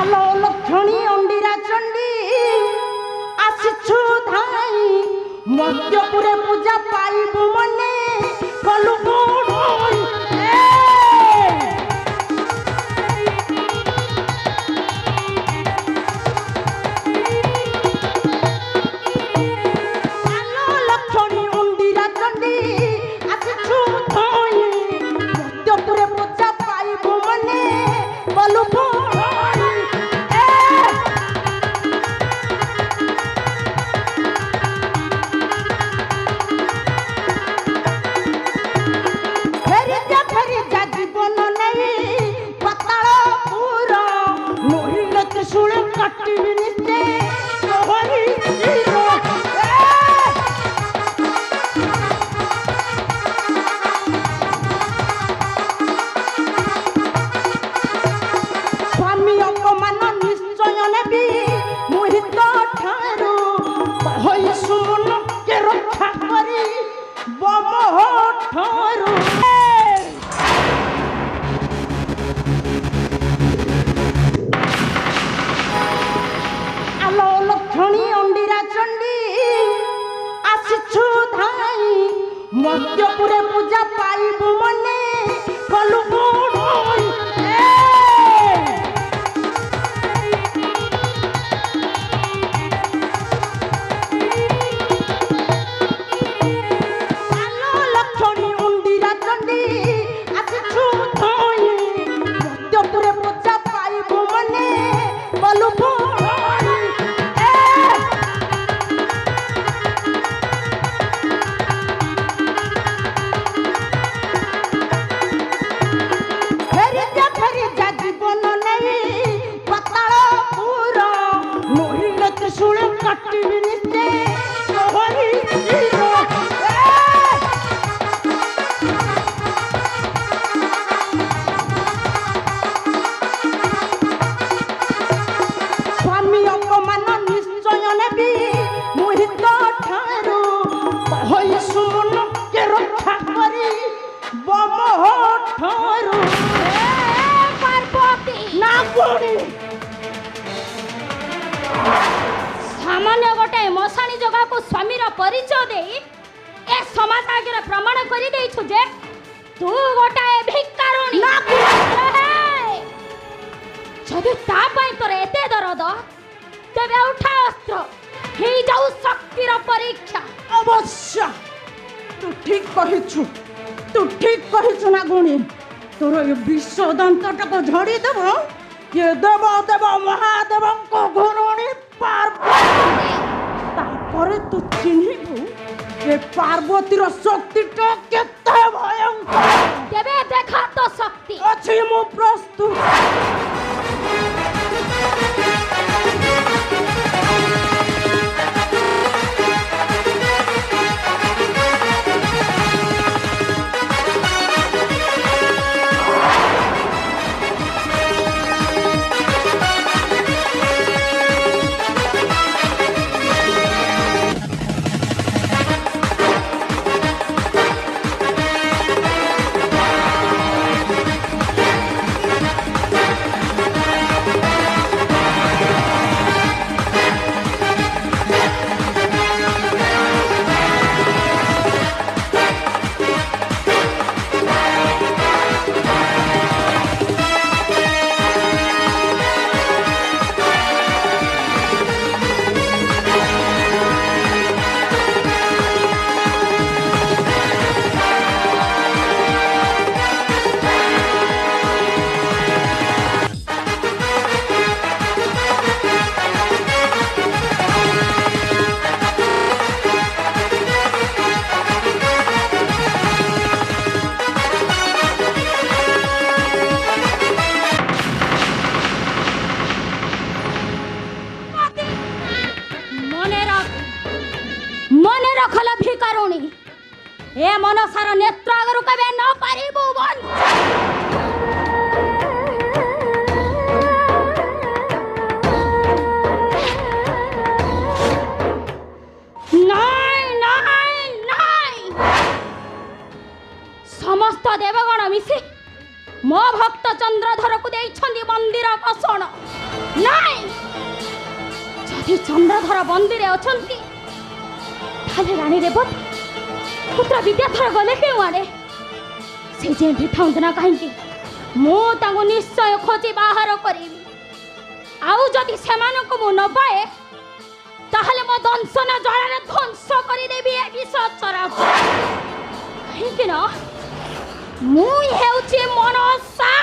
আলো লক্ষণী অন্ডিরা চণ্ডী আসিছু ধাই মধ্যপুরে পূজা পাইবু মনে কলু বড়ই আলো লক্ষণী অন্ডিরা চণ্ডী আসিছু ধাই মধ্যপুরে পূজা পাইবু মনে কলু মধ্যপুরে পূজা পাইবু মনে কলু বড়ই আলো লক্ষণী অন্ডিরা চণ্ডী আসিছু ধাই মধ্যপুরে পূজা পাইবু মনে কলু বড়ই सामान्य गोटे मशाणी जगह को स्वामीर परिचय दे ए समाज आगे प्रमाण करी देछु जे तू गोटे भिकारुणी जदि ता पई तोर एते दरद तेबे उठा अस्त्र हे जाऊ शक्तिर परीक्षा अवश्य तू ठीक कहिछु ना गुणी तोर ये विश्व दंतटक झड़ी देब ये देव देव महादेव को घुरुणी पार्वती तापरे तू चिन्हिबु ये पार्वतीर शक्ति तो केते भयंकर देबे देखा तो शक्ति अछि मु प्रस्तुत ए मनसार नेत्र आगरु कबे न पारिबु बन नाई नाई नाई समस्त देवगण मिसी मो भक्त चंद्रधर को देइछंदी मंदिर कषण ଚନ୍ଦ୍ରଧର ବନ୍ଦୀରେ ଅଛନ୍ତି ତାହେଲେ ରାଣୀ ରେବତୀ ପୁତ୍ର ବିଦ୍ୟାଧର ଗଲେ କେଉଁ ଆଡ଼େ ସେ ଯେମିତି ଥାନ୍ତୁ ନା କାହିଁକି ମୁଁ ତାଙ୍କୁ ନିଶ୍ଚୟ ଖୋଜି ବାହାର କରିବି ଆଉ ଯଦି ସେମାନଙ୍କୁ ମୁଁ ନ ପାଏ ତାହେଲେ ମୋ ଦଂଶନ ଜ୍ୱାଳାରେ ଧ୍ୱଂସ କରିଦେବି ଏ ବିଷ ଚରାଚର କାହିଁକି ନା ମୁଁ ହେଉଛି ମନସା